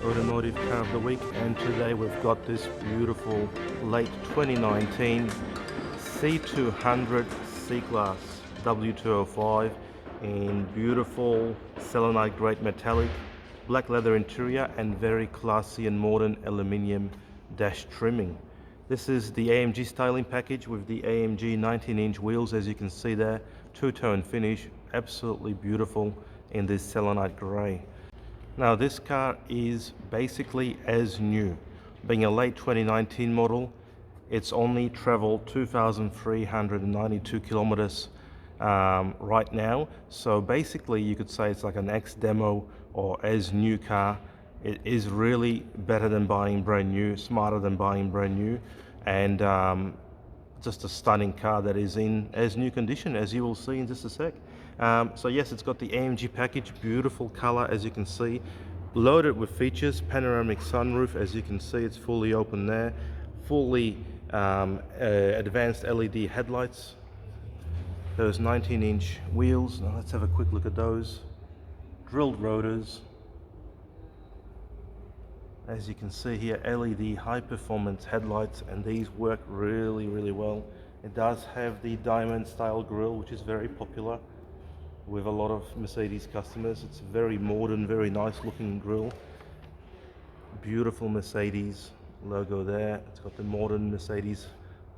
Automotive Car of the Week, and today we've got this beautiful late 2019 C200 C Class W205 in beautiful Selenite Grey metallic, black leather interior and very classy and modern aluminium dash trimming. This is the AMG Styling Package with the AMG 19-inch wheels, as you can see there, two-tone finish, absolutely beautiful in this Selenite Grey. Now this car is basically as new. Being a late 2019 model, it's only traveled 2,392 kilometers right now. So basically you could say it's like an ex-demo or as new car. It is really better than buying brand new, smarter than buying brand new, and just a stunning car that is in as new condition, as you will see in just a sec. So yes, it's got the AMG package, beautiful color as you can see, loaded with features, panoramic sunroof as you can see, it's fully open there, fully advanced LED headlights, those 19-inch wheels. Now let's have a quick look at those, drilled rotors. As you can see here, LED high performance headlights, and these work really well. It does have the diamond style grille, which is very popular with a lot of Mercedes customers. It's a very modern, very nice looking grille. Beautiful Mercedes logo there. It's got the modern Mercedes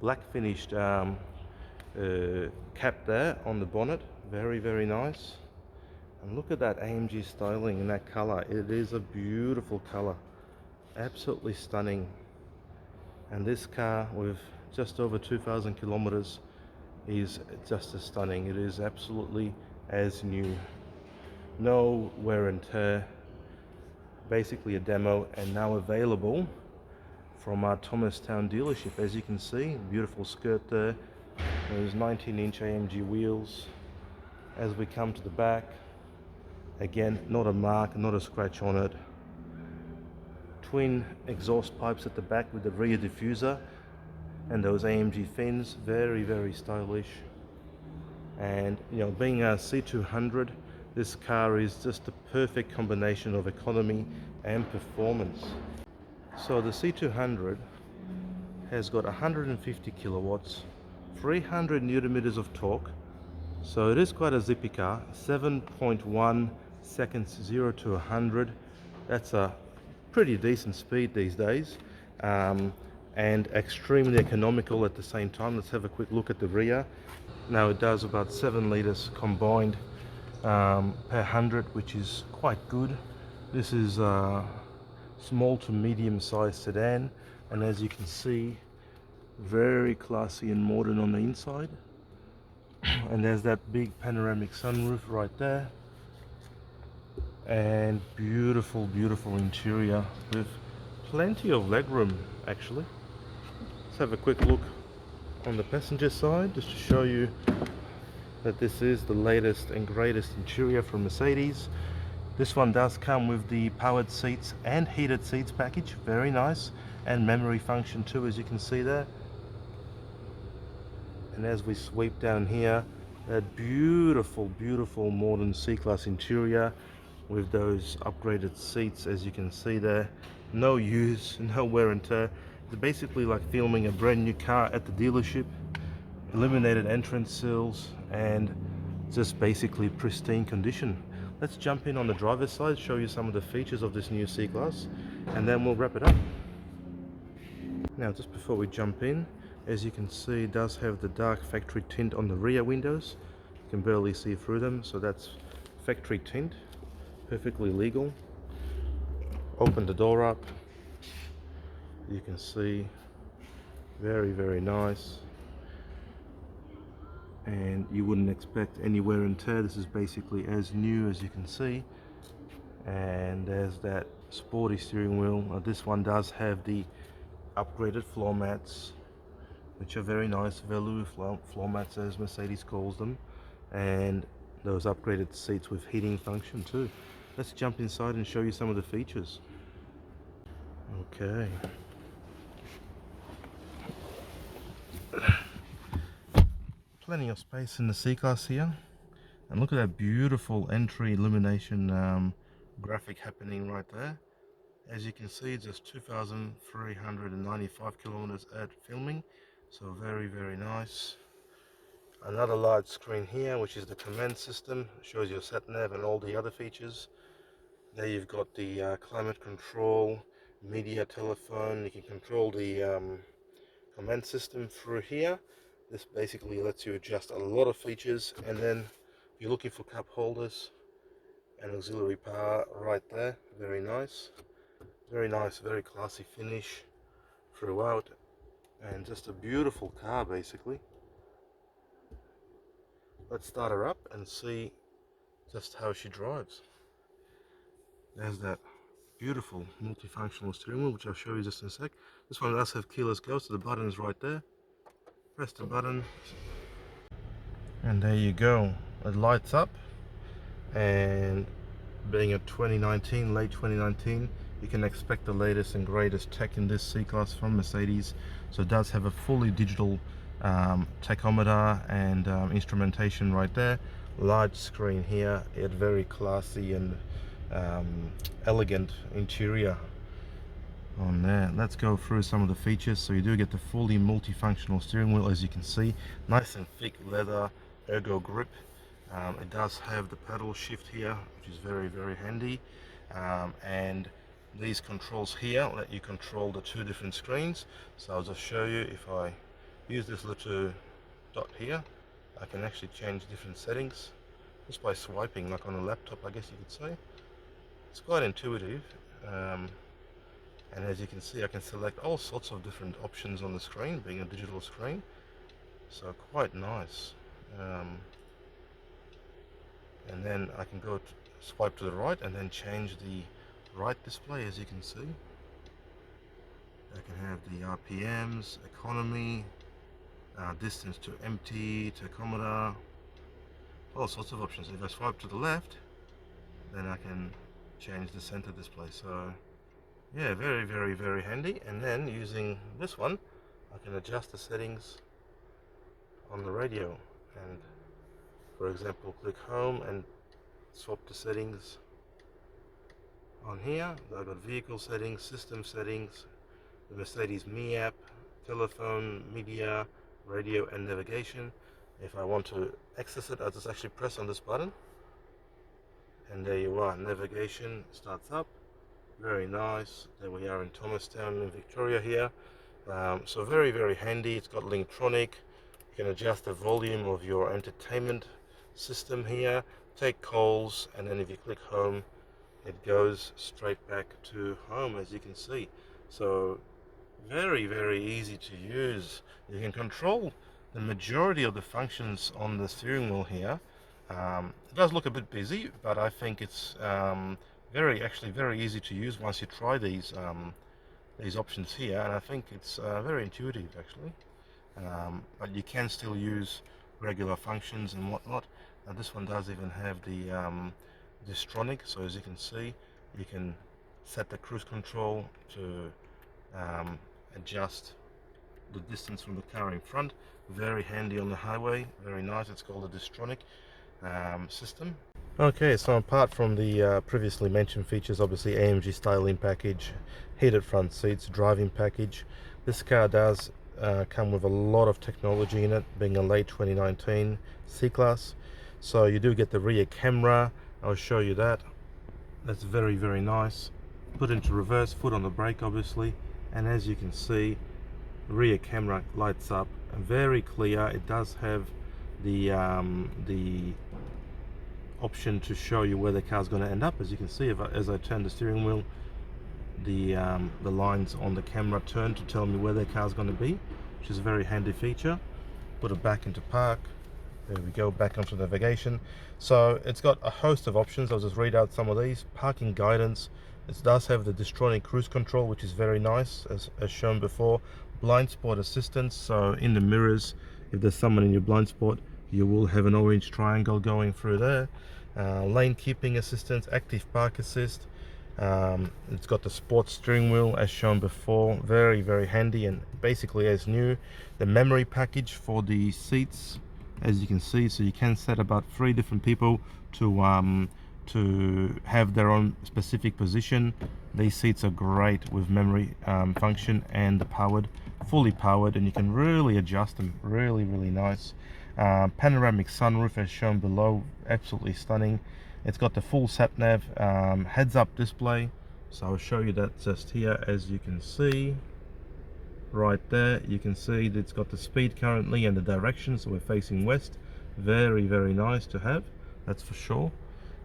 black finished cap there on the bonnet. Very nice. And look at that AMG styling in that color. It is a beautiful color, absolutely stunning. And this car with just over 2,000 kilometers is just as stunning. It is absolutely as new, no wear and tear, basically a demo, and now available from our Thomastown dealership. As you can see, beautiful skirt there, those 19-inch AMG wheels. As we come to the back, again, not a mark, not a scratch on it. Twin exhaust pipes at the back with the rear diffuser and those AMG fins, very stylish. And you know, being a C200, this car is just the perfect combination of economy and performance. So the C200 has got 150 kilowatts, 300 newton meters of torque, so it is quite a zippy car. 7.1 seconds 0 to 100. That's a pretty decent speed these days, and extremely economical at the same time. Let's have a quick look at the rear. Now it does about 7 liters combined per 100, which is quite good. This is a small to medium sized sedan, and as you can see, very classy and modern on the inside. And there's that big panoramic sunroof right there, and beautiful interior with plenty of legroom actually. Let's have a quick look on the passenger side just to show you that this is the latest and greatest interior from Mercedes. This one does come with the powered seats and heated seats package, very nice, and memory function too, as you can see there. And as we sweep down here, that beautiful modern C-Class interior with those upgraded seats, as you can see there. No use, no wear and tear. It's basically like filming a brand new car at the dealership. Illuminated entrance sills and just basically pristine condition. Let's jump in on the driver's side, show you some of the features of this new C Class, and then we'll wrap it up. Now just before we jump in, as you can see, it does have the dark factory tint on the rear windows. You can barely see through them, so that's factory tint, perfectly legal. Open the door up, you can see, very nice. and you wouldn't expect any wear and tear. This is basically as new as you can see. And there's that sporty steering wheel. This one does have the upgraded floor mats, which are very nice, velour floor mats as Mercedes calls them, and those upgraded seats with heating function too. Let's jump inside and show you some of the features. Okay. Plenty of space in the C Class here, and look at that beautiful entry illumination graphic happening right there. As you can see, just 2,395 kilometers at filming, so very, very nice. Another large screen here, which is the command system, shows your sat nav and all the other features. There you've got the climate control, media, telephone. You can control the command system through here. This basically lets you adjust a lot of features, and then if you're looking for cup holders and auxiliary power right there, very nice. Very nice, very classy finish throughout, and just a beautiful car basically. Let's start her up and see just how she drives. There's that beautiful multifunctional steering wheel, which I'll show you just in a sec. This one does have keyless go, so the button is right there. Press the button and there you go. It lights up, and being a 2019, late 2019, you can expect the latest and greatest tech in this C Class from Mercedes. So it does have a fully digital tachometer and instrumentation right there. Large screen here, yet very classy and elegant interior on there. Let's go through some of the features. So you do get the fully multifunctional steering wheel, as you can see. Nice and thick leather ergo grip. It does have the pedal shift here, which is very, very handy. And these controls here let you control the two different screens. So I'll just show you. If I use this little dot here, I can actually change different settings just by swiping, like on a laptop, I guess you could say. It's quite intuitive, and as you can see, I can select all sorts of different options on the screen, being a digital screen, so quite nice. And then I can go swipe to the right and then change the right display, as you can see. I can have the RPMs, economy, distance to empty, tachometer, all sorts of options. If I swipe to the left, then I can change the center display. So yeah, very, very, very handy. And then using this one, I can adjust the settings on the radio, and for example, click home and swap the settings on here. I've got vehicle settings, system settings, the Mercedes Me app, telephone, media, radio and navigation. If I want to access it, I'll just actually press on this button, and there you are, navigation starts up. Very nice. There we are in Thomastown in Victoria here. So very, very handy. It's got Linktronic. You can adjust the volume of your entertainment system here, take calls, and then if you click home, it goes straight back to home, as you can see. So very, very easy to use. You can control the majority of the functions on the steering wheel here. It does look a bit busy, but I think it's actually very easy to use once you try these options here, and I think it's very intuitive actually. But you can still use regular functions and whatnot. Now this one does even have the Distronic, so as you can see, you can set the cruise control to adjust the distance from the car in front. Very handy on the highway, very nice. It's called a Distronic system. Okay, so apart from the previously mentioned features, obviously AMG Styling Package, heated front seats, driving package, this car does come with a lot of technology in it, being a late 2019 C Class. So you do get the rear camera. I'll show you that. That's very, very nice. Put into reverse, foot on the brake obviously, and as you can see, rear camera lights up, very clear. It does have the option to show you where the car's going to end up. As you can see, as I turn the steering wheel, the lines on the camera turn to tell me where the car's going to be, which is a very handy feature. Put it back into park, There we go, back onto navigation. So it's got a host of options. I'll just read out some of these. Parking guidance. It does have the Distronic cruise control, which is very nice, as shown before. Blind spot assistance, so in the mirrors, if there's someone in your blind spot, you will have an orange triangle going through there. Lane keeping assistance, active park assist. It's got the sports steering wheel as shown before, very handy and basically as new. The memory package for the seats, as you can see, so you can set about 3 different people to have their own specific position. These seats are great with memory function and fully powered, and you can really adjust them. Really nice. Panoramic sunroof as shown below, absolutely stunning. It's got the full sat nav heads up display, so I'll show you that just here. As you can see right there, you can see that it's got the speed currently and the direction, so we're facing west. Very nice to have, that's for sure.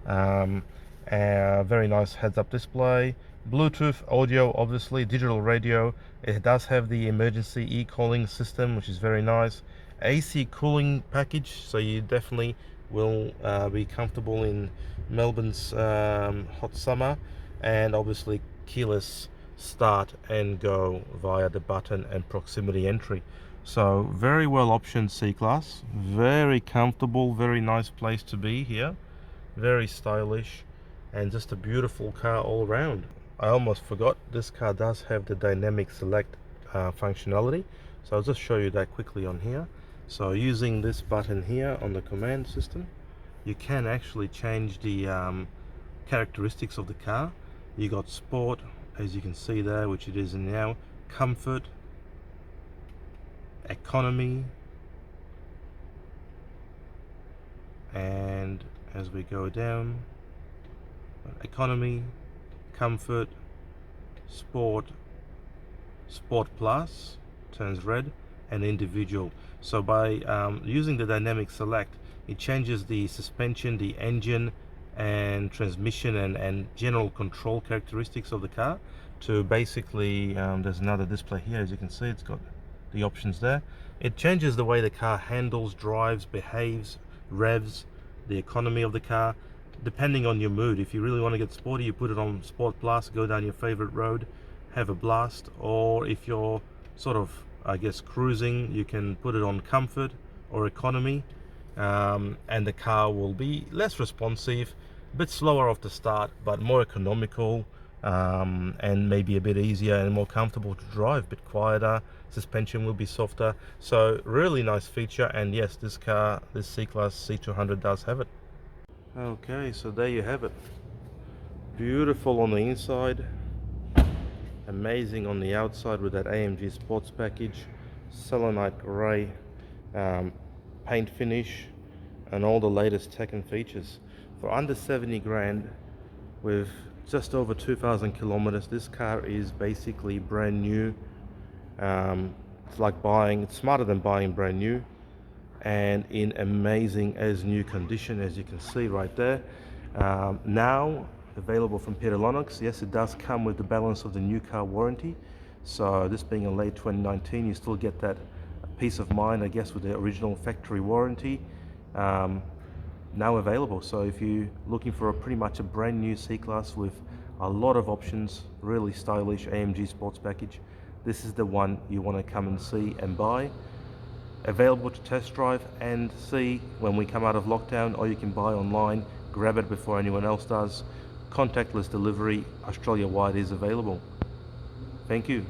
Very nice heads up display. Bluetooth audio, obviously digital radio. It does have the emergency e-calling system, which is very nice. AC cooling package, so you definitely will be comfortable in Melbourne's hot summer. And obviously keyless start and go via the button and proximity entry. So very well optioned C Class, very comfortable, very nice place to be here, very stylish, and just a beautiful car all around. I almost forgot, this car does have the dynamic select functionality, so I'll just show you that quickly on here. So using this button here on the command system, you can actually change the characteristics of the car. You got sport, as you can see there, which it is now, comfort, economy, and as we go down, economy, comfort, sport, sport plus turns red, and individual. So by using the dynamic select, it changes the suspension, the engine and transmission and general control characteristics of the car to basically there's another display here, as you can see, it's got the options there. It changes the way the car handles, drives, behaves, revs, the economy of the car, depending on your mood. If you really want to get sporty, you put it on Sport Plus, go down your favorite road, have a blast. Or if you're sort of, I guess, cruising, you can put it on comfort or economy, and the car will be less responsive, a bit slower off the start, but more economical, and maybe a bit easier and more comfortable to drive, a bit quieter. Suspension will be softer. So really nice feature, and yes, this car, this C Class C200 does have it. Okay, so there you have it. Beautiful on the inside, amazing on the outside with that AMG sports package, Selenite Grey paint finish, and all the latest tech and features. For under 70 grand, with just over 2,000 kilometers, this car is basically brand new. It's like buying, it's smarter than buying brand new, and in amazing as new condition, as you can see right there. Now available from Peter Lennox. Yes, it does come with the balance of the new car warranty, so this being a late 2019, you still get that peace of mind, I guess, with the original factory warranty. Now available, so if you're looking for pretty much a brand new C Class with a lot of options, really stylish AMG sports package, this is the one you want to come and see and buy. Available to test drive and see when we come out of lockdown, or you can buy online, grab it before anyone else does. Contactless delivery Australia-wide is available. Thank you.